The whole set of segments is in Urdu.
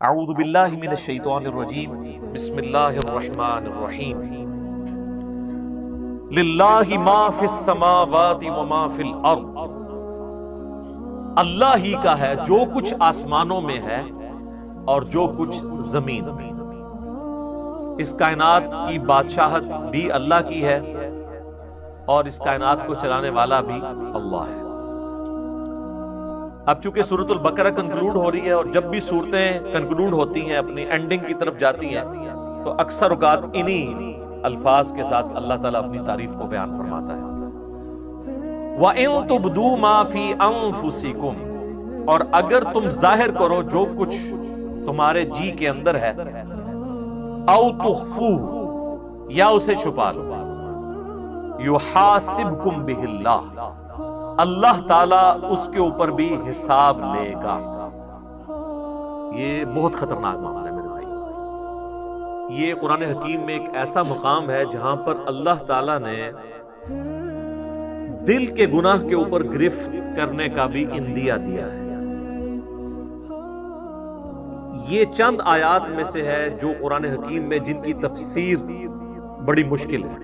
اعوذ باللہ من الشیطان الرجیم بسم اللہ الرحمن الرحیم للہ ما فی السماوات وما فی الارض، اللہ ہی کا ہے جو کچھ آسمانوں میں ہے اور جو کچھ زمین میں۔ اس کائنات کی بادشاہت بھی اللہ کی ہے اور اس کائنات کو چلانے والا بھی اللہ ہے۔ اب چونکہ سورۃ البقرہ کنکلوڈ ہو رہی ہے، اور جب بھی صورتیں کنکلوڈ ہوتی ہیں اپنی اینڈنگ کی طرف جاتی ہیں تو اکثر اوقات انہی الفاظ کے ساتھ اللہ تعالیٰ اپنی تعریف کو بیان فرماتا ہے۔ وَإِن تُبْدُوا مَا فِي أَنفُسِكُمْ، اور اگر تم ظاہر کرو جو کچھ تمہارے جی کے اندر ہے، أَوْ تُخْفُوهُ، یا اسے چھپا لو، يُحَاسِبْكُمْ بِهِ اللَّهُ، اللہ تعالیٰ اس کے اوپر بھی حساب لے گا۔ یہ بہت خطرناک معاملہ ہے میرے بھائی۔ یہ قرآن حکیم میں ایک ایسا مقام ہے جہاں پر اللہ تعالیٰ نے دل کے گناہ کے اوپر گرفت کرنے کا بھی اندیہ دیا ہے۔ یہ چند آیات میں سے ہے جو قرآن حکیم میں جن کی تفسیر بڑی مشکل ہے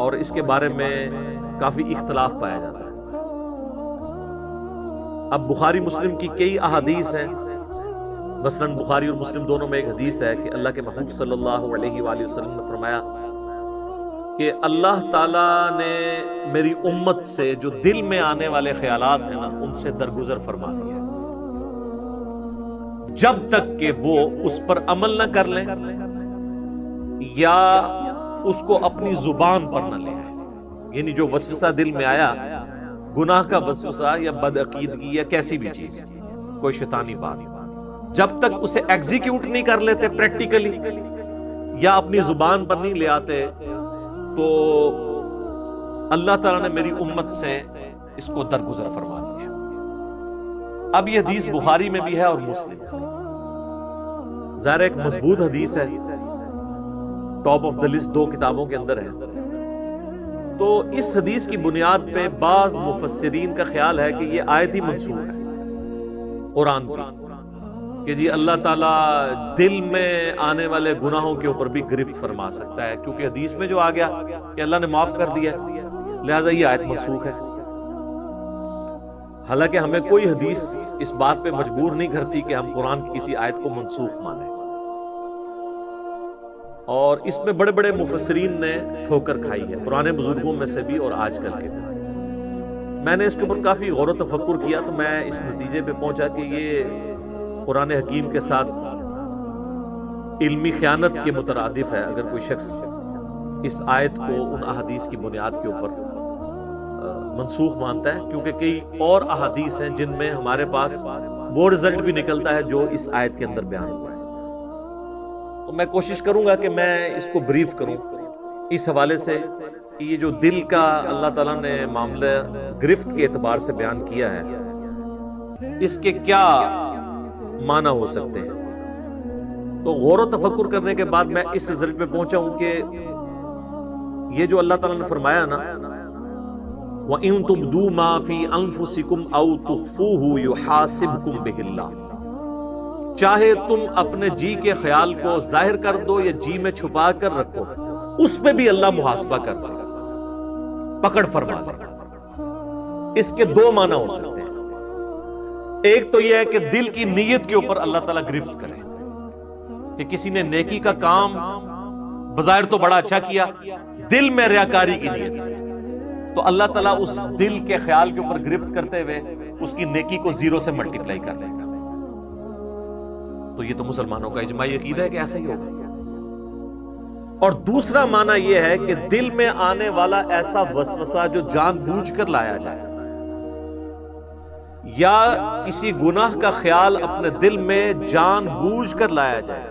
اور اس کے بارے میں کافی اختلاف پایا جاتا ہے۔ اب بخاری مسلم کی کئی احادیث ہیں، مثلاً بخاری اور مسلم دونوں میں ایک حدیث ہے کہ اللہ کے محبوب صلی اللہ علیہ وآلہ وسلم نے فرمایا کہ اللہ تعالیٰ نے میری امت سے جو دل میں آنے والے خیالات ہیں نا، ان سے درگزر فرما دیا جب تک کہ وہ اس پر عمل نہ کر لیں یا اس کو اپنی زبان پر نہ لے آئیں۔ یعنی جو وسوسہ دل میں آیا، گناہ کا وسوسہ یا بدعقیدگی یا کیسی بھی چیز، کوئی شیطانی بات، جب تک اسے ایگزیکیوٹ نہیں کر لیتے پریکٹیکلی یا اپنی زبان پر نہیں لے آتے، تو اللہ تعالیٰ نے میری امت سے اس کو درگزر فرما دیا۔ اب یہ حدیث بخاری میں بھی ہے اور مسلم میں، ظاہر ایک مضبوط حدیث ہے، ٹاپ آف دا لسٹ دو کتابوں کے اندر ہے۔ تو اس حدیث کی بنیاد پہ بعض مفسرین کا خیال ہے کہ یہ آیت ہی منسوخ ہے قرآن کی، کہ جی اللہ تعالیٰ دل میں آنے والے گناہوں کے اوپر بھی گرفت فرما سکتا ہے، کیونکہ حدیث میں جو آ گیا کہ اللہ نے معاف کر دیا، لہذا یہ آیت منسوخ ہے۔ حالانکہ ہمیں کوئی حدیث اس بات پہ مجبور نہیں کرتی کہ ہم قرآن کی کسی آیت کو منسوخ مانیں، اور اس میں بڑے بڑے مفسرین نے ٹھوکر کھائی ہے، پرانے بزرگوں میں سے بھی اور آج کل کے بھی۔ میں نے اس کے اوپر کافی غور و تفکر کیا تو میں اس نتیجے پہ پہنچا کہ یہ قرآن حکیم کے ساتھ علمی خیانت کے مترادف ہے اگر کوئی شخص اس آیت کو ان احادیث کی بنیاد کے اوپر منسوخ مانتا ہے، کیونکہ کئی اور احادیث ہیں جن میں ہمارے پاس وہ رزلٹ بھی نکلتا ہے جو اس آیت کے اندر بیان ہوا ہے۔ تو میں کوشش کروں گا کہ میں اس کو بریف کروں اس حوالے سے کہ یہ جو دل کا اللہ تعالیٰ نے معاملہ گرفت کے اعتبار سے بیان کیا ہے، اس کے کیا معنی ہو سکتے ہیں۔ تو غور و تفکر کرنے کے بعد میں اس رزلٹ پہ پہنچا ہوں کہ یہ جو اللہ تعالیٰ نے فرمایا نا، وَإِن تُبْدُوا مَا فِي أَنفُسِكُمْ أَوْ تُخْفُوهُ يُحَاسِبْكُمْ بِهِ اللَّهُ، چاہے تم اپنے جی کے خیال کو ظاہر کر دو یا جی میں چھپا کر رکھو، اس پہ بھی اللہ محاسبہ کر دے گا، پکڑ فرما دے گا۔ اس کے دو معنی ہو سکتے ہیں۔ ایک تو یہ ہے کہ دل کی نیت کے اوپر اللہ تعالیٰ گرفت کرے، کہ کسی نے نیکی کا کام بظاہر تو بڑا اچھا کیا، دل میں ریاکاری کی نیت، تو اللہ تعالیٰ اس دل کے خیال کے اوپر گرفت کرتے ہوئے اس کی نیکی کو زیرو سے ملٹیپلائی کر دے گا۔ تو یہ تو مسلمانوں کا اجماعی عقیدہ ہے کہ ایسا ہی ہوگا۔ اور دوسرا معنی یہ ہے کہ دل میں آنے والا ایسا وسوسہ جو جان بوجھ کر لایا جائے، یا کسی گناہ کا خیال اپنے دل میں جان بوجھ کر لایا جائے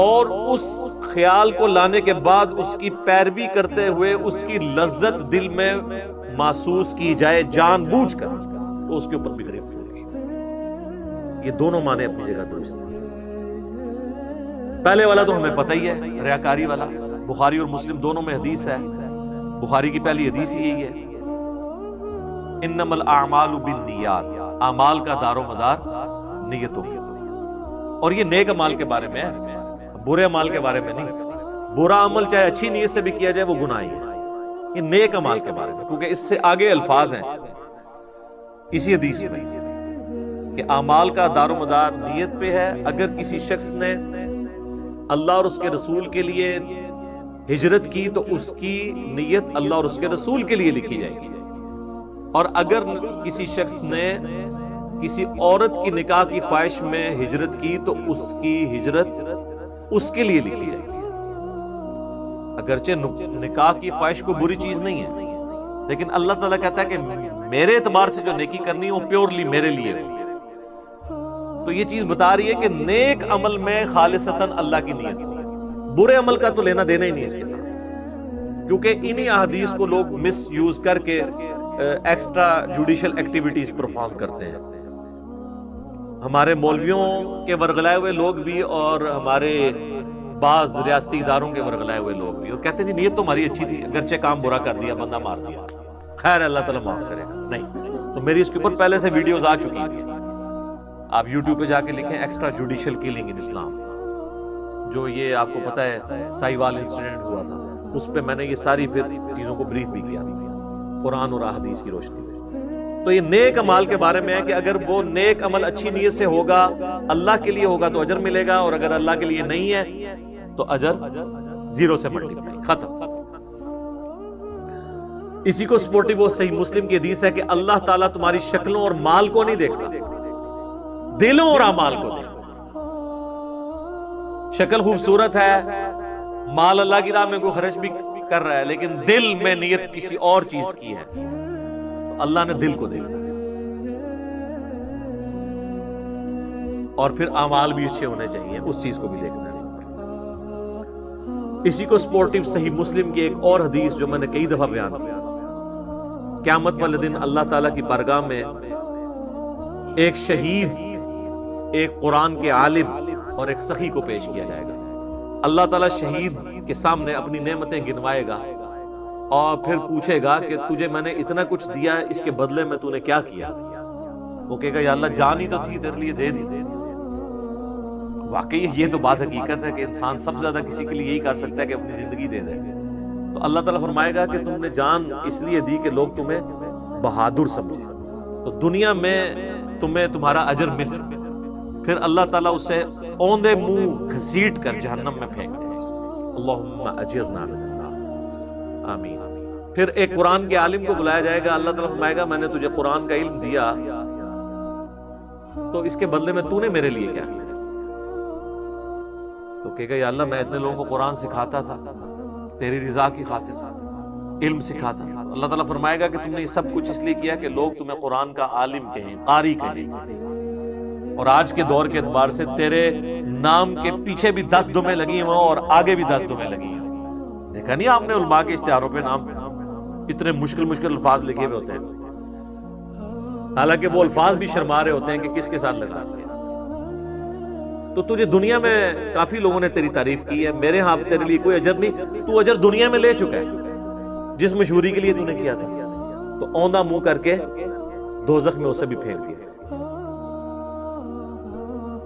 اور اس خیال کو لانے کے بعد اس کی پیروی کرتے ہوئے اس کی لذت دل میں محسوس کی جائے جان بوجھ کر، تو اس کے اوپر بھی گرفت ہوگی۔ یہ دونوں معنی اپنی جگہ درست ہیں۔ پہلے والا تو ہمیں پتہ ہی ہے، ریاکاری والا، بخاری اور مسلم دونوں میں حدیث ہے، بخاری کی پہلی حدیث ہی یہی ہے، انما الاعمال بالنیات، اعمال کا دار و مدار نیتوں، اور یہ نیک عمال کے بارے میں ہے، برے عمال کے بارے میں نہیں۔ برا عمل چاہے اچھی نیت سے بھی کیا جائے وہ گناہ ہی ہے، یہ نیک عمال کے بارے میں، کیونکہ اس سے آگے الفاظ ہیں اسی حدیث میں کہ اعمال کا دار و مدار نیت پہ ہے۔ اگر کسی شخص نے اللہ اور اس کے رسول کے لیے ہجرت کی تو اس کی نیت اللہ اور اس کے رسول کے لیے لکھی جائے گی، اور اگر کسی شخص نے کسی عورت کی نکاح کی خواہش میں ہجرت کی تو اس کی ہجرت اس کے لیے لکھی جائے گی۔ اگرچہ نکاح کی خواہش کوئی بری چیز نہیں ہے، لیکن اللہ تعالیٰ کہتا ہے کہ میرے اعتبار سے جو نیکی کرنی ہے وہ پیورلی میرے لیے ہو۔ تو یہ چیز بتا رہی ہے کہ نیک عمل میں خالصتاً اللہ کی نیت ہو، برے عمل کا تو لینا دینا ہی نہیں اس کے ساتھ، کیونکہ انہی احادیث کو لوگ مس یوز کر کے ایکسٹرا جوڈیشل ایکٹیویٹیز پرفارم کرتے ہیں۔ ہمارے مولویوں کے ورغلائے ہوئے لوگ بھی اور ہمارے بعض ریاستی اداروں کے ورغلائے ہوئے لوگ بھی، اور کہتے ہیں نیت تو ہماری اچھی تھی، اگرچہ کام برا کر دیا، بندہ مار دیا، خیر اللہ تعالیٰ معاف کرے گا۔ نہیں، تو میری اس کے اوپر پہلے سے ویڈیوز آ چکی ہیں، آپ یوٹیوب پہ جا کے لکھیں ایکسٹرا جوڈیشل کلنگ ان اسلام، جو یہ آپ کو پتہ ہے سائیوال انسیڈنٹ ہوا تھا، اس پہ میں نے یہ ساری پھر چیزوں کو بریف بھی کیا تھا قرآن اور احادیث کی روشنی میں۔ تو یہ نیک عمال کے بارے میں ہے کہ اگر وہ نیک عمل اچھی نیت سے ہوگا، اللہ کے لیے ہوگا تو اجر ملے گا، اور اگر اللہ کے لیے نہیں ہے تو اجر زیرو سے ملٹیپلائی، ختم۔ اسی کو سپورٹیو وہ صحیح مسلم کی حدیث ہے کہ اللہ تعالیٰ تمہاری شکلوں اور مال کو نہیں دیکھتا، دلوں اور اعمال کو دیکھتا۔ شکل خوبصورت ہے، مال اللہ کی راہ میں کوئی خرچ بھی کر رہا ہے، لیکن دل میں نیت کسی اور چیز کی ہے تو اللہ نے دل کو دیکھا، اور پھر اعمال بھی اچھے ہونے چاہیے، اس چیز کو بھی دیکھنا ہے۔ اسی کو سپورٹیو صحیح مسلم کی ایک اور حدیث جو میں نے کئی دفعہ بیان کیا، قیامت والے دن اللہ تعالیٰ کی بارگاہ میں ایک شہید، ایک قرآن کے عالم اور ایک سخی کو پیش کیا جائے گا۔ اللہ تعالیٰ شہید کے سامنے اپنی نعمتیں گنوائے گا اور پھر پوچھے گا کہ تجھے میں نے اتنا کچھ دیا، اس کے بدلے میں تو نے کیا کیا؟ وہ کہے گا یا اللہ جان ہی تو تھی تیرے لیے دے دی۔ واقعی یہ تو بات حقیقت ہے کہ انسان سب سے زیادہ کسی کے لیے یہی کر سکتا ہے کہ اپنی زندگی دے دے۔ تو اللہ تعالیٰ فرمائے گا کہ تم نے جان اس لیے دی کہ لوگ تمہیں بہادر سمجھے، تو دنیا میں تمہیں تمہارا اجر مل چکا۔ پھر اللہ تعالیٰ اسے اوندے منہ گھسیٹ کر جہنم میں پھینک دے۔ اللہم اجرنا من النار، آمین۔ پھر ایک قرآن کے عالم کو بلایا جائے گا، اللہ تعالیٰ فرمائے گا میں نے تجھے قرآن کا علم دیا تو اس کے بدلے میں تو نے میرے لیے کیا کیا؟ تو کہے گا یا اللہ میں اتنے لوگوں کو قرآن سکھاتا تھا، تیری رضا کی خاطر علم سکھاتا تھا۔ اللہ تعالیٰ فرمائے گا کہ تم نے یہ سب کچھ اس لیے کیا کہ لوگ تمہیں قرآن کا عالم کہیں، قاری کہیں، اور آج کے دور کے اعتبار سے تیرے نام کے پیچھے بھی 10 دمیں لگی ہیں اور آگے بھی 10 دمیں لگی ہیں۔ دیکھا نہیں آپ نے علماء کے اشتہاروں پہ نام اتنے مشکل الفاظ لکھے ہوئے ہوتے ہیں، حالانکہ وہ الفاظ بھی شرما رہے ہوتے ہیں کہ کس کے ساتھ لگا دیا۔ تو تجھے دنیا میں کافی لوگوں نے تیری تعریف کی ہے، میرے ہاں تیرے لیے کوئی اجر نہیں، تو اجر دنیا میں لے چکا ہے جس مشہوری کے لیے تو نے کیا تھا، تو اوندا منہ کر کے دوزخ میں اسے بھی پھینک دیا۔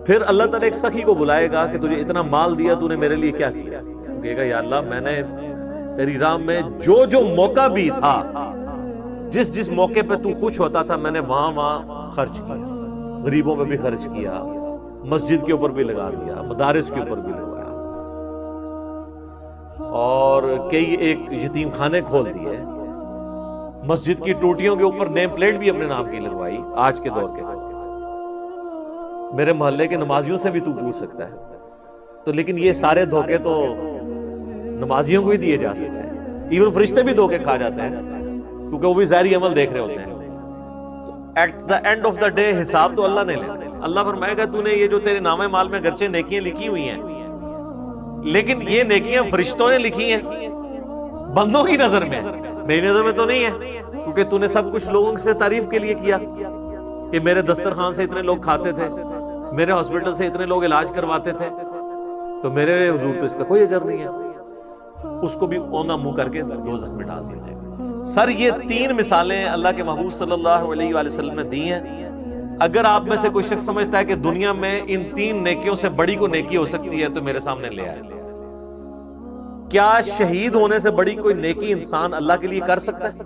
پھر اللہ تعالیٰ ایک سخی کو بلائے گا کہ تجھے اتنا مال دیا، تو نے میرے لیے کیا کیا؟ کہے گا یا اللہ میں نے تیری راہ میں جو موقع بھی تھا، جس موقع پہ تو خوش ہوتا تھا میں نے وہاں خرچ کیا، غریبوں پہ بھی خرچ کیا، مسجد کے اوپر بھی لگا دیا، مدارس کے اوپر بھی لگایا، اور کئی ایک یتیم خانے کھول دیے، مسجد کی ٹوٹیوں کے اوپر نیم پلیٹ بھی اپنے نام کی لگوائی۔ آج کے دور کے میرے محلے کے نمازیوں سے بھی تو پوچھ سکتا ہے، تو لیکن یہ سارے دھوکے تو نمازیوں کو ہی دیے جا سکتے ہیں، ایون فرشتے بھی دھوکے کھا جاتے ہیں کیونکہ وہ بھی ظاہری عمل دیکھ رہے ہوتے ہیں۔ At the end of the day حساب تو اللہ نے لینا۔ اللہ فرمائے گا تو نے یہ جو تیرے نامہ مال میں گرچہ نیکیاں لکھی ہوئی ہیں، لیکن یہ نیکیاں فرشتوں نے لکھی ہیں، بندوں کی نظر میں، میری نظر میں تو نہیں ہے، کیونکہ تو نے سب کچھ لوگوں سے تعریف کے لیے کیا کہ میرے دسترخوان سے اتنے لوگ کھاتے تھے، میرے ہاسپٹل سے اتنے لوگ علاج کرواتے تھے، تو میرے حضور تو اس کا کوئی اجر نہیں ہے، اس کو بھی اونا منہ کر کے دوزخ میں ڈال دیا جائے گا۔ سر یہ 3 مثالیں اللہ کے محبوب صلی اللہ علیہ وآلہ وسلم نے دی ہیں۔ اگر آپ میں سے کوئی شخص سمجھتا ہے کہ دنیا میں ان 3 نیکیوں سے بڑی کوئی نیکی ہو سکتی ہے تو میرے سامنے لے آئے. کیا شہید ہونے سے بڑی کوئی نیکی انسان اللہ کے لیے کر سکتا ہے؟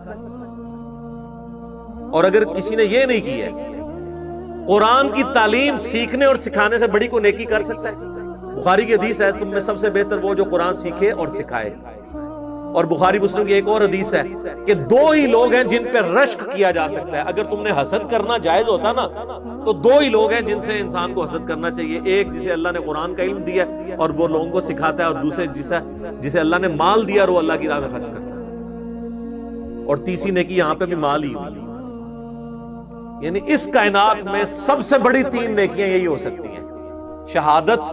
اور اگر کسی نے یہ نہیں کی ہے، قرآن کی تعلیم سیکھنے اور سکھانے سے بڑی کوئی نیکی کر سکتا ہے؟ بخاری کی حدیث ہے، تم میں سب سے بہتر وہ جو قرآن سیکھے اور سکھائے. اور بخاری مسلم کی ایک اور حدیث ہے کہ 2 ہی لوگ ہیں جن پہ رشک کیا جا سکتا ہے. اگر تم نے حسد کرنا جائز ہوتا نا تو 2 ہی لوگ ہیں جن سے انسان کو حسد کرنا چاہیے. ایک جسے اللہ نے قرآن کا علم دیا اور وہ لوگوں کو سکھاتا ہے، اور دوسرے جسے اللہ نے مال دیا اور وہ اللہ کی راہ میں خرچ کرتا ہے. اور تیسری نیکی یہاں پہ بھی مال ہی ہوئی. یعنی اس کائنات میں سب سے بڑی 3 نیکیاں یہی ہو سکتی ہیں: شہادت،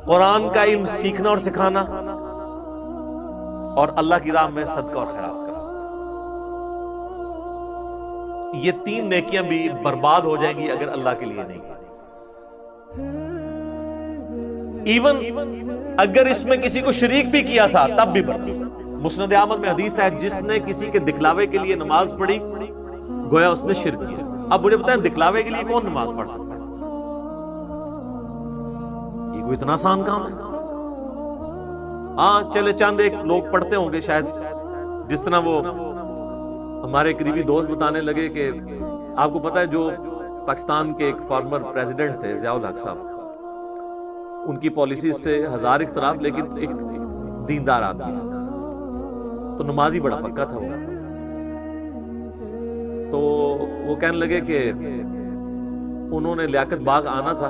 قرآن کا علم سیکھنا اور سکھانا، اور اللہ کی راہ میں صدقہ اور خیرات کرنا. یہ 3 نیکیاں بھی برباد ہو جائیں گی اگر اللہ کے لیے نہیں کی. ایون اگر اس میں کسی کو شریک بھی کیا ساتھ تب بھی برباد. مسند احمد میں حدیث ہے، جس نے کسی کے دکھلاوے کے لیے نماز پڑھی گویا اس نے شرک کیا. اب مجھے بتائیں دکھلاوے کے لیے کون نماز پڑھ سکتا ہے؟ یہ کوئی اتنا آسان کام ہے؟ ہاں چلے چاند ایک لوگ پڑھتے ہوں گے شاید، جس طرح وہ ہمارے قریبی دوست بتانے لگے کہ آپ کو پتا ہے جو پاکستان کے ایک فارمر پریزیڈنٹ تھے ضیاء الحق صاحب، ان کی پالیسیز سے 1000 اختلاف، لیکن ایک دیندار آدمی تھا تو نمازی بڑا پکا تھا وہ. تو وہ کہنے لگے کہ انہوں نے لیاقت باغ آنا تھا.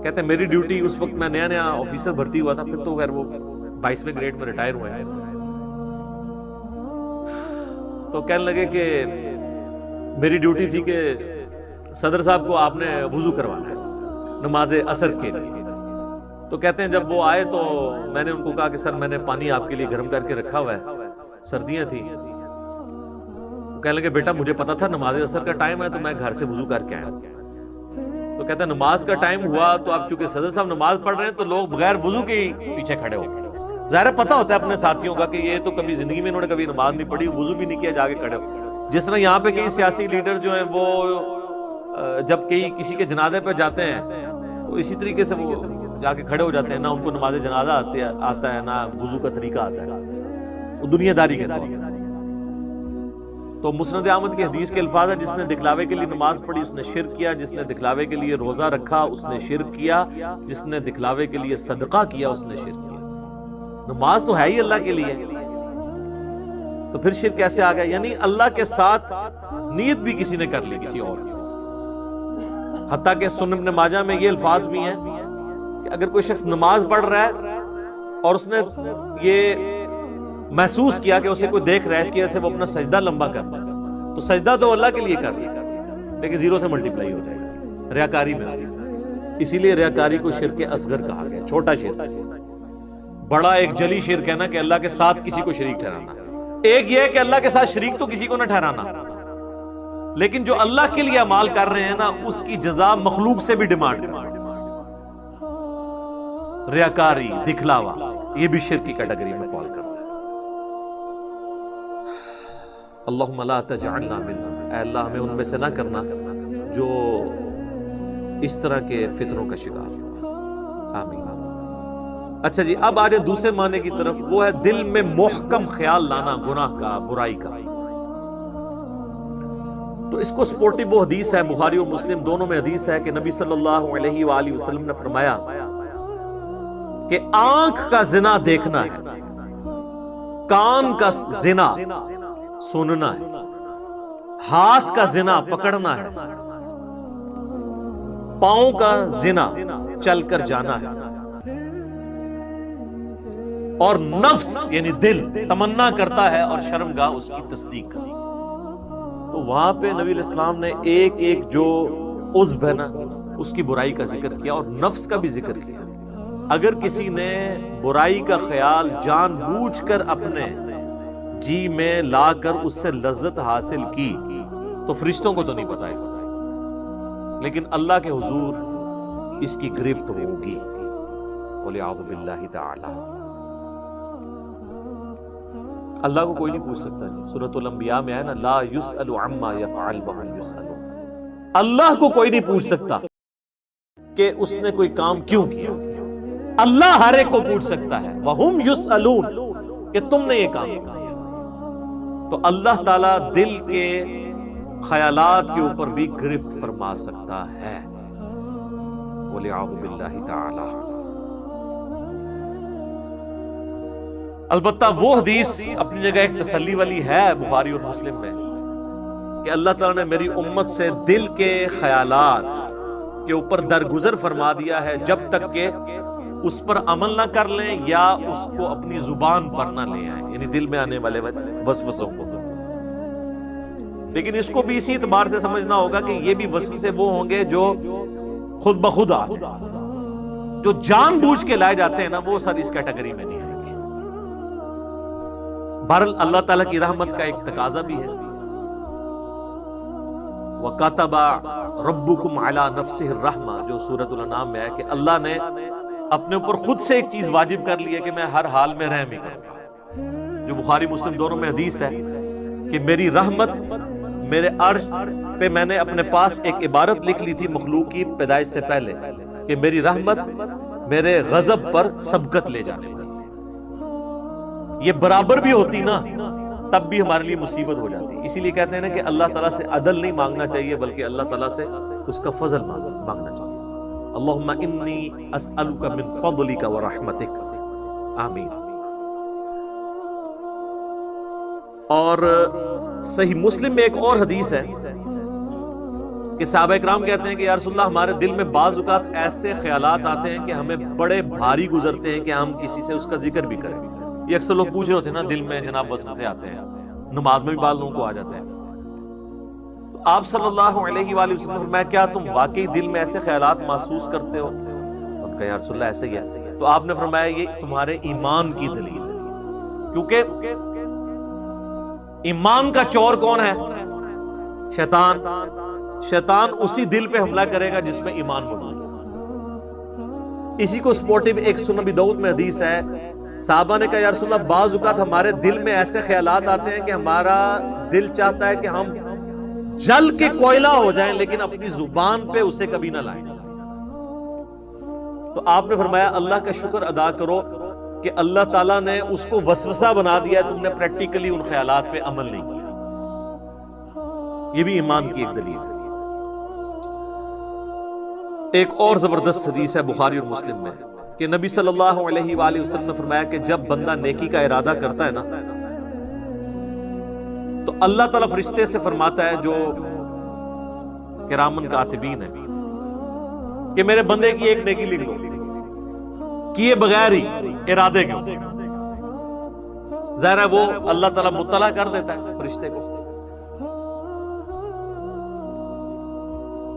کہتے ہیں میری ڈیوٹی اس وقت میں نیا آفیسر بھرتی ہوا تھا، پھر تو خیر وہ 22ویں گریڈ میں ریٹائر ہوئے ہیں. تو کہنے لگے کہ میری ڈیوٹی تھی کہ صدر صاحب کو آپ نے وضو کروانا ہے نماز عصر کے لیے. تو کہتے ہیں جب وہ آئے تو میں نے ان کو کہا کہ سر میں نے پانی آپ کے لیے گرم کر کے رکھا ہوا ہے، سردیاں تھیں. کہنے لگے بیٹا مجھے پتا تھا نماز عصر کا ٹائم ہے تو میں گھر سے وضو کر کے آیا. تو کہتا ہے نماز کا ٹائم ہوا تو اب چونکہ صدر صاحب نماز پڑھ رہے ہیں تو لوگ بغیر وضو کے ہی پیچھے کھڑے ہو گئے. ظاہر پتا ہوتا ہے اپنے ساتھیوں کا کہ یہ تو کبھی زندگی میں انہوں نے کبھی نماز نہیں پڑھی، وضو بھی نہیں کیا، جا کے کھڑے ہو. جس طرح یہاں پہ کئی سیاسی لیڈر جو ہیں وہ جب کسی کے جنازے پہ جاتے ہیں تو اسی طریقے سے وہ جا کے کھڑے ہو جاتے ہیں، نہ ان کو نماز جنازہ آتا ہے نہ وضو کا طریقہ آتا ہے، وہ دنیا داری کے طریقے. تو مسند احمد کی حدیث کے الفاظ ہے، جس نے دکھلاوے کے لیے نماز پڑھی اس نے شرک کیا، جس نے دکھلاوے کے لیے روزہ رکھا اس نے شرک کیا، جس نے دکھلاوے کے لیے صدقہ کیا اس نے شرک کیا. نماز تو ہے ہی اللہ کے لیے، تو پھر شرک کیسے آ گیا؟ یعنی اللہ کے ساتھ نیت بھی کسی نے کر لی کسی اور. حتیٰ کہ سنن ابن ماجہ میں یہ الفاظ بھی ہیں کہ اگر کوئی شخص نماز پڑھ رہا ہے اور اس نے یہ محسوس کیا کہ اسے کوئی دیکھ رہا ہے، اس کی وجہ سے وہ اپنا سجدہ لمبا کرتا ہے، تو سجدہ تو اللہ کے لیے کر رہا ہے لیکن 0 سے ملٹیپلائی ہو جائے گا، ریاکاری میں آ گیا. اسی لیے ریاکاری کو شرک اصغر کہا گیا، چھوٹا شرک. بڑا ایک جلی شرک ہے نا کہ اللہ کے ساتھ کسی کو شریک ٹھہرانا. ایک یہ ہے کہ اللہ کے ساتھ شریک تو کسی کو نہ ٹھہرانا، لیکن جو اللہ کے لیے اعمال کر رہے ہیں نا اس کی جزا مخلوق سے بھی ڈیمانڈ کرنا. ریاکاری، دکھلاوا، یہ بھی شرک کی کیٹیگری میں فال کرتا ہے. اللہم لا تجعلنا منہم، اے اللہ ہمیں ان میں سے نہ کرنا جو اس طرح کے فتنوں کا شکار ہو. آمین. اچھا جی، اب آجے دوسرے معنی کی طرف، وہ ہے دل میں محکم خیال لانا گناہ کا، برائی کا. تو اس کو سپورٹیو وہ حدیث ہے، بخاری و مسلم دونوں میں حدیث ہے کہ نبی صلی اللہ علیہ وآلہ وسلم نے فرمایا کہ آنکھ کا زنا دیکھنا ہے، کان کا زنا سننا ہے، ہاتھ کا زنا پکڑنا ہے، پاؤں کا زنا چل کر جانا ہے، اور نفس یعنی دل تمنا کرتا ہے اور شرمگاہ اس کی تصدیق کرتی. تو وہاں پہ نبی علیہ السلام نے ایک ایک جو عضو ہے نا اس کی برائی کا ذکر کیا اور نفس کا بھی ذکر کیا. اگر کسی نے برائی کا خیال جان بوجھ کر اپنے جی میں لا کر اس سے لذت حاصل کی تو فرشتوں کو تو نہیں پتا اس کا، لیکن اللہ کے حضور اس کی گرفت ہوگی. وَلِعَوْذُ بِاللَّهِ تَعَالَى. اللہ کو کوئی نہیں پوچھ سکتا جی، سورۃ الانبیاء میں ہے نا، لا یسأل عما یفعل وهم یسألون، اللہ کو کوئی نہیں پوچھ سکتا کہ اس نے کوئی کام کیوں کیا، اللہ ہر ایک کو پوچھ سکتا ہے، وهم یسألون، کہ تم نے یہ کام کیا۔ تو اللہ تعالیٰ دل کے خیالات کے اوپر بھی گرفت فرما سکتا ہے، وَلِعَوْذُ بِاللَّهِ تعالی۔ البتہ وہ حدیث اپنی جگہ ایک تسلی والی ہے بخاری اور مسلم میں، کہ اللہ تعالیٰ نے میری امت سے دل کے خیالات کے اوپر درگزر فرما دیا ہے، جب تک کہ اس پر عمل نہ کر لیں یا اس کو اپنی زبان پر نہ لے آئیں، یعنی دل میں آنے والے وسوسوں کو۔ لیکن اس کو بھی اسی اعتبار سے سمجھنا ہوگا کہ یہ بھی وسوسے وہ ہوں گے جو خود بخود آتے ہیں، جو جان بوجھ کے لائے جاتے ہیں نا، وہ سب اس کیٹیگری میں نہیں آئیں گے۔ بہرحال اللہ تعالیٰ کی رحمت کا ایک تقاضا بھی ہے، وَكَتَبَ رَبُّكُمْ عَلَى نَفْسِهِ الرَّحْمَةِ، جو سورۃ الانعام میں ہے کہ اللہ نے اپنے اوپر خود سے ایک چیز واجب کر لی ہے کہ میں ہر حال میں رحم ہی کروں، جو بخاری مسلم دونوں میں حدیث ہے کہ میری رحمت میرے عرش پہ، میں نے اپنے پاس ایک عبارت لکھ لی تھی مخلوق کی پیدائش سے پہلے کہ میری رحمت میرے غضب پر سبقت لے جانے والی، یہ برابر بھی ہوتی نا تب بھی ہمارے لیے مصیبت ہو جاتی۔ اسی لیے کہتے ہیں نا کہ اللہ تعالیٰ سے عدل نہیں مانگنا چاہیے، بلکہ اللہ تعالیٰ سے اس کا فضل مانگنا چاہیے۔ اللہم انی اسألک من فضلک ورحمتک، آمین۔ اور صحیح مسلم میں ایک اور حدیث ہے کہ صحابہ اکرام کہتے ہیں کہ یا رسول اللہ، ہمارے دل میں بعض اوقات ایسے خیالات آتے ہیں کہ ہمیں بڑے بھاری گزرتے ہیں کہ ہم کسی سے اس کا ذکر بھی کریں۔ یہ اکثر لوگ پوچھ رہے ہوتے ہیں نا، دل میں جناب وسوسے آتے ہیں، نماز میں بھی بعض لوگوں کو آ جاتے ہیں۔ تو آپ صلی اللہ علیہ وآلہ وسلم نے فرمایا کیا تم واقعی دل میں ایسے خیالات محسوس کرتے ہو؟ ان کا یا رسول اللہ ایسے ہی ہے۔ تو آپ نے فرمایا یہ تمہارے ایمان کی دلیل ہے، کیونکہ ایمان کا چور کون ہے؟ شیطان۔ شیطان اسی دل پہ حملہ کرے گا جس میں ایمان موجود ہے۔ اسی کو سپورٹو ایک سنن ابی داؤد میں حدیث ہے، صحابہ نے کہا یا رسول اللہ، بعض اوقات ہمارے دل میں ایسے خیالات آتے ہیں کہ ہمارا دل چاہتا ہے کہ ہم جل کے کوئلہ ہو جائیں، لیکن اپنی زبان پہ اسے کبھی نہ لائیں۔ تو آپ نے فرمایا اللہ کا شکر ادا کرو کہ اللہ تعالیٰ نے اس کو وسوسہ بنا دیا، تم نے پریکٹیکلی ان خیالات پہ عمل نہیں کیا۔ یہ بھی ایمان کی ایک دلیل ہے۔ ایک اور زبردست حدیث ہے بخاری اور مسلم میں کہ نبی صلی اللہ علیہ وآلہ وسلم نے فرمایا کہ جب بندہ نیکی کا ارادہ کرتا ہے نا، تو اللہ تعالیٰ فرشتے سے فرماتا ہے جو کرامن کاتبین ہیں کہ میرے بندے کی ایک نیکی لکھ لو، کیے بغیر ہی ارادے کیوں۔ ظاہر ہے وہ اللہ تعالیٰ مطلع کر دیتا ہے فرشتے کو،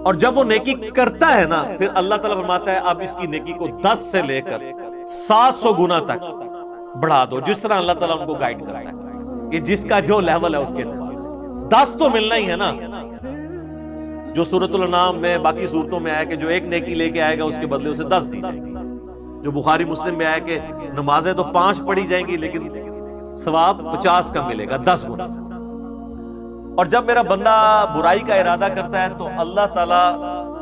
اور جب وہ نیکی کرتا ہے نا، پھر اللہ تعالیٰ فرماتا ہے اب اس کی نیکی کو 10 سے لے کر 700 گنا تک بڑھا دو، جس طرح اللہ تعالیٰ ان کو گائیڈ کرتا ہے کہ جس کا جو لیول ہے اس کے اعتبار سے 10 تو ملنا ہی ہے نا۔ جو سورۃ الانعام میں باقی صورتوں میں آیا کہ جو ایک نیکی لے کے آئے گا اس کے بدلے اسے 10 دی جائے گی، جو بخاری مسلم میں آیا کہ نمازیں تو 5 پڑھی جائیں گی لیکن ثواب 50 کا ملے گا، 10 گنا۔ اور جب میرا بندہ برائی کا ارادہ کرتا ہے تو اللہ تعالیٰ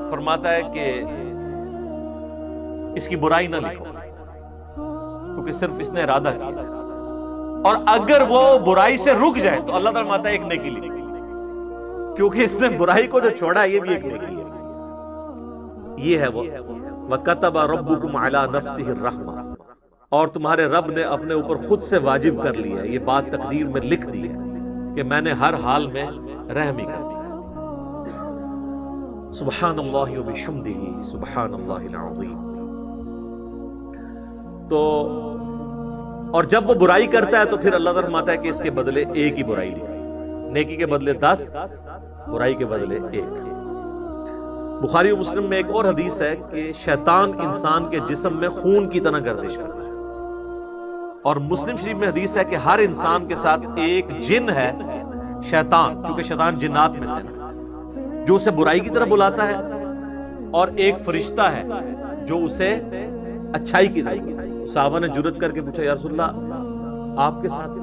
فرماتا ہے کہ اس کی برائی نہ لکھو، کیونکہ صرف اس نے ارادہ کیا، اور اگر وہ برائی سے رک جائے تو اللہ تعالیٰ فرماتا ہے ایک نیکی لکھو، کیونکہ اس نے برائی کو جو چھوڑا ہے یہ بھی ایک نیکی ہے۔ یہ ہے وہ وَكَتَبَ رَبُّكُمْ عَلَى نَفْسِهِ الرَّحْمَةِ، اور تمہارے رب نے اپنے اوپر خود سے واجب کر لی ہے، یہ بات تقدیر میں لکھ دی ہے کہ میں نے ہر حال میں رحم ہی کر دیا۔ سبحان اللہ وبحمدہ سبحان اللہ العظیم۔ تو اور جب وہ برائی کرتا ہے تو پھر اللہ تعالیٰ فرماتا ہے کہ اس کے بدلے ایک ہی برائی لکھی، نیکی کے بدلے 10، برائی کے بدلے 1۔ بخاری و مسلم میں ایک اور حدیث ہے کہ شیطان انسان کے جسم میں خون کی طرح گردش کرتا ہے، اور مسلم شریف میں حدیث ہے کہ ہر انسان کے ساتھ ایک جن ہے شیطان، کیونکہ شیطان جنات میں سے جو اسے برائی کی طرف بلاتا ہے، اور ایک فرشتہ ہے جو اسے اچھائی کی طرف۔ صحابہ نے جرأت کر کے پوچھا یا رسول اللہ آپ کے ساتھ بھی؟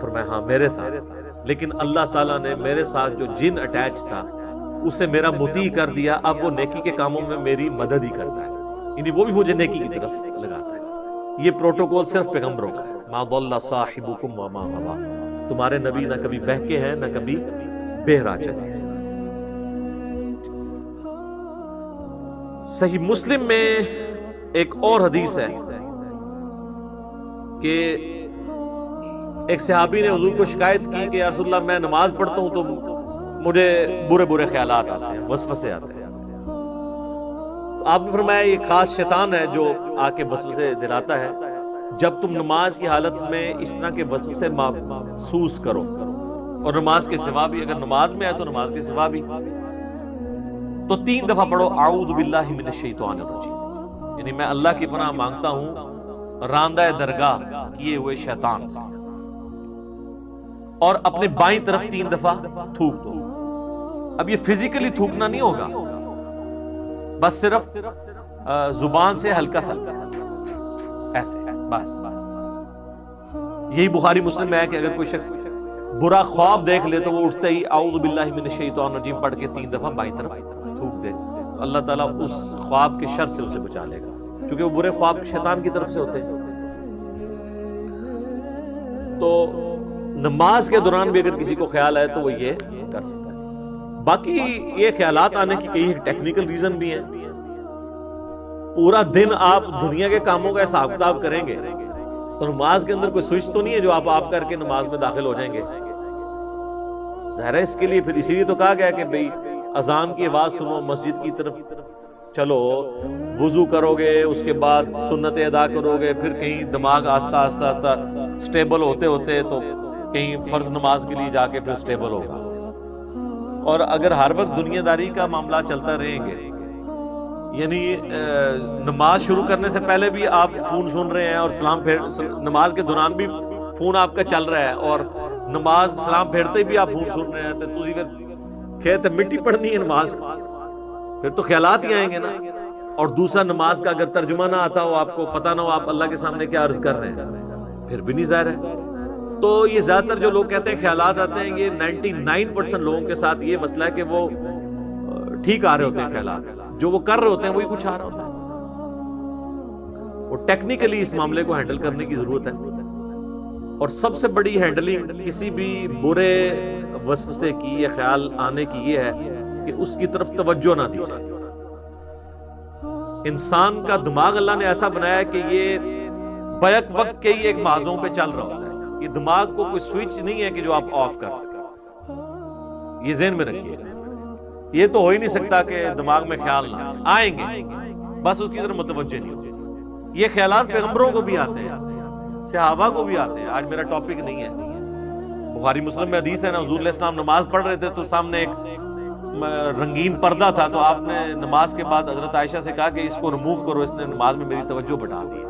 فرمایا ہاں میرے ساتھ، لیکن اللہ تعالیٰ نے میرے ساتھ جو جن اٹیچ تھا اسے میرا مطیع کر دیا، اب وہ نیکی کے کاموں میں میری مدد ہی کرتا ہے، یعنی وہ بھی مجھے نیکی کی طرف لگاتا ہے۔ یہ پروٹوکول صرف پیغمبروں کا ہے، ما ضل صاحبکم وما غوی، تمہارے نبی نہ کبھی بہکے ہیں نہ کبھی بہرا چلے۔ صحیح مسلم میں ایک اور حدیث ہے کہ ایک صحابی نے حضور کو شکایت کی کہ یا رسول اللہ میں نماز پڑھتا ہوں تو مجھے برے برے خیالات آتے ہیں، وسوسے آتے ہیں۔ آپ نے فرمایا یہ خاص شیطان ہے جو آ کے وسوسے دلاتا ہے، جب تم نماز کی حالت میں اس طرح کے وسوسے محسوس کرو، اور نماز کے سوا بھی، اگر نماز میں ہے تو نماز کے سوا بھی، تو 3 دفعہ پڑھو اعوذ باللہ من الشیطان الرجیم، یعنی میں اللہ کی پناہ مانگتا ہوں راندہ درگاہ کیے ہوئے شیطان سے، اور اپنے بائیں طرف 3 دفعہ تھوک دو۔ اب یہ فزیکلی تھوکنا نہیں ہوگا، بس صرف زبان سے ہلکا سا ایسے، بس۔ یہی بخاری مسلم میں ہے کہ اگر کوئی شخص برا خواب دیکھ لے تو وہ اٹھتے ہی اعوذ باللہ من الشیطان الرجیم پڑھ کے 3 دفعہ بائیں طرف تھوک دے، تو اللہ تعالیٰ اس خواب کے شر سے اسے بچا لے گا، کیونکہ وہ برے خواب شیطان کی طرف سے ہوتے ہیں۔ تو نماز کے دوران بھی اگر کسی کو خیال آئے تو وہ یہ کر سکتا ہے۔ باقی یہ خیالات آنے کی کئی ٹیکنیکل ریزن بھی ہیں۔ پورا دن آپ دنیا کے کاموں کا حساب کتاب کریں گے تو نماز کے اندر کوئی سوئچ تو نہیں ہے جو آپ آف کر کے نماز میں داخل ہو جائیں گے، ظاہر ہے۔ اس کے لیے پھر اسی لیے تو کہا گیا کہ بھئی اذان کی آواز سنو، مسجد کی طرف چلو، وضو کرو گے، اس کے بعد سنتیں ادا کرو گے، پھر کہیں دماغ آہستہ آہستہ آہستہ سٹیبل ہوتے ہوتے تو کہیں فرض نماز کے لیے جا کے پھر سٹیبل ہوگا۔ اور اگر ہر وقت دنیا داری کا معاملہ چلتا رہیں گے، یعنی نماز شروع کرنے سے پہلے بھی آپ فون سن رہے ہیں، اور نماز کے دوران بھی فون آپ کا چل رہا ہے، اور نماز سلام پھیرتے ہی بھی آپ فون سن رہے ہیں، تو تسی پھر کھیت مٹی پڑھنی ہے نماز، پھر تو خیالات ہی آئیں گے نا۔ اور دوسرا، نماز کا اگر ترجمہ نہ آتا ہو، آپ کو پتہ نہ ہو آپ اللہ کے سامنے کیا عرض کر رہے ہیں، پھر بھی نہیں ظاہر ہے۔ تو یہ زیادہ تر جو لوگ کہتے ہیں خیالات آتے ہیں، یہ 99% لوگوں کے ساتھ یہ مسئلہ ہے کہ وہ ٹھیک آ رہے ہوتے ہیں خیالات، جو وہ کر رہے ہوتے ہیں وہی کچھ آ رہا ہوتا ہے۔ وہ ٹیکنیکلی اس معاملے کو ہینڈل کرنے کی ضرورت ہے، اور سب سے بڑی ہینڈلنگ کسی بھی برے وسوسے کی یا خیال آنے کی یہ ہے کہ اس کی طرف توجہ نہ دی جائے۔ انسان کا دماغ اللہ نے ایسا بنایا ہے کہ یہ بیک وقت کے ہی ایک محاذوں پہ چل رہا ہوتا ہے، یہ دماغ کو کوئی سوئچ نہیں ہے کہ جو آپ آف کر سکیں، یہ ذہن میں رکھیے گا۔ یہ تو ہو ہی نہیں سکتا کہ دماغ میں خیال نہ آئیں گے، بس اس کی طرف متوجہ نہیں ہوگی۔ یہ خیالات پیغمبروں کو بھی آتے ہیں، صحابہ کو بھی آتے ہیں، آج میرا ٹاپک نہیں ہے۔ بخاری مسلم میں حدیث ہے نا، حضور علیہ السلام نماز پڑھ رہے تھے تو سامنے ایک رنگین پردہ تھا، تو آپ نے نماز کے بعد حضرت عائشہ سے کہا کہ اس کو ریموو کرو، اس نے نماز میں میری توجہ بٹا دی۔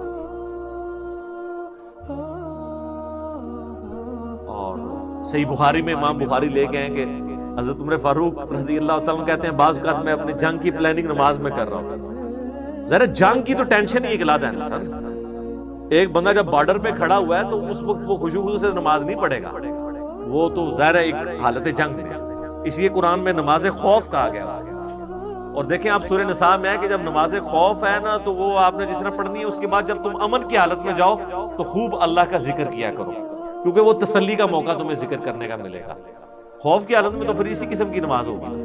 اور صحیح بخاری میں امام بخاری لے کے ہیں کہ حضرت عمر فاروق رضی اللہ تعالیٰ کہتے ہیں بعض اوقات میں اپنی جنگ کی پلاننگ نماز میں کر رہا ہوں۔ ذرا جنگ کی تو ٹینشن ہی اگلا ہے نا سر، ایک بندہ جب بارڈر پہ کھڑا ہوا ہے تو اس وقت وہ خوشو سے نماز نہیں پڑھے گا، وہ تو ظاہر ہے ایک حالت جنگ میں، اس لیے قرآن میں نماز خوف کہا گیا اسے۔ اور دیکھیں آپ سورہ نساء میں ہے کہ جب نماز خوف ہے نا تو وہ آپ نے جس طرح پڑھنی ہے، اس کے بعد جب تم امن کی حالت میں جاؤ تو خوب اللہ کا ذکر کیا کرو، کیونکہ وہ تسلی کا موقع تمہیں ذکر کرنے کا ملے گا۔ خوف کی حالت میں تو پھر اسی قسم کی نماز ہوگی،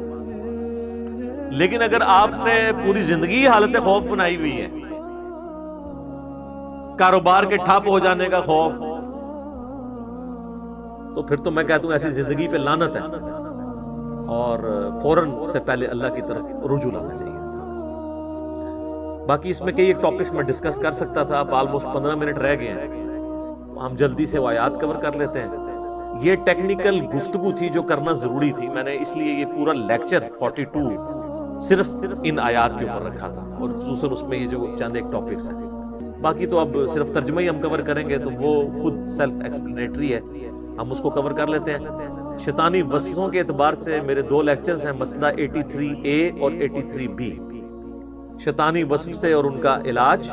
لیکن اگر آپ نے پوری زندگی حالت خوف بنائی ہوئی ہے، کاروبار کے ٹھپ ہو جانے کا خوف، تو پھر تو میں کہتا ہوں ایسی زندگی پہ لعنت ہے، اور فوراً سے پہلے اللہ کی طرف رجوع لانا چاہیے انسان۔ باقی اس میں کئی ایک ٹاپکس میں ڈسکس کر سکتا تھا، اب آلموسٹ 15 منٹ رہ گئے ہیں، ہم جلدی سے وہ آیات کور کر لیتے ہیں۔ یہ ٹیکنیکل گفتگو تھی جو کرنا ضروری تھی، میں نے اس لیے یہ پورا لیکچر 42 صرف ان آیات کے اوپر رکھا تھا، اور خصوصاً اس میں یہ جو چند ایک ٹاپکس ہیں، باقی تو اب صرف ترجمہ ہی ہم کور کریں گے تو وہ خود سیلف ایکسپلینیٹری ہے، ہم اس کو کور کر لیتے ہیں۔ شیطانی وسوسوں کے اعتبار سے میرے 2 لیکچرز ہیں، مسئلہ 83A اور 83B، شیطانی وسوسے اور ان کا علاج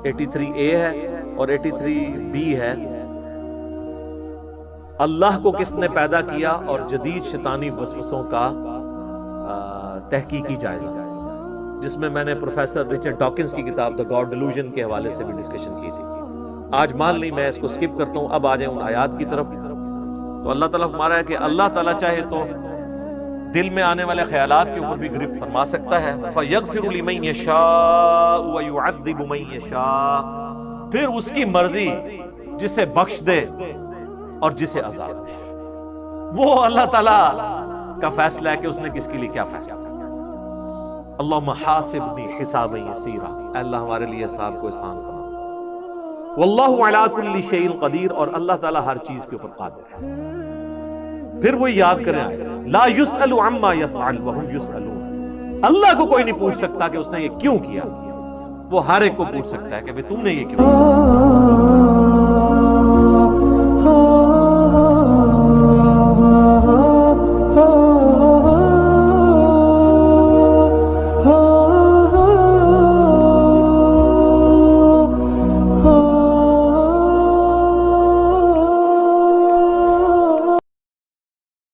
83A ہے، اور 83B ہے اللہ کو کس نے پیدا کیا اور جدید شیطانی وسوسوں کا تحقیقی جائزہ، جس میں میں نے پروفیسر رچرڈ ڈاکنز کی کتاب The God Delusion کے حوالے سے بھی ڈسکشن کی تھی۔ آج مان لی میں اس کو سکپ کرتا ہوں، اب آ جائیں ان آیات کی طرف۔ تو اللہ تعالیٰ فرما رہا ہے کہ اللہ تعالیٰ چاہے تو دل میں آنے والے خیالات کے اوپر بھی گرفت فرما سکتا ہے، فَيَغْفِرُ لِمَن يَشَاءُ وَيُعَذِّبُ مَن يَشَاءُ، پھر اس کی مرضی جسے بخش دے اور جسے عذاب دے۔ وہ اللہ تعالیٰ کا فیصلہ ہے کہ اس نے کس کے لیے کیا فیصلہ کرنا۔ اللہم حاسبنی حسابا یسیرا، اے اللہ ہمارے لیے حساب کو آسان کرنا۔ واللہ علی کل شیء قدیر، اور اللہ تعالیٰ ہر چیز کے اوپر قادر ہے۔ پھر وہ یاد کریں آئے لا یسأل عما یفعل وہم یسألون، اللہ کو کوئی نہیں پوچھ سکتا کہ اس نے یہ کیوں کیا، وہ ہر ایک کو پوچھ سکتا ہے کہ تم نے یہ کیوں کیا۔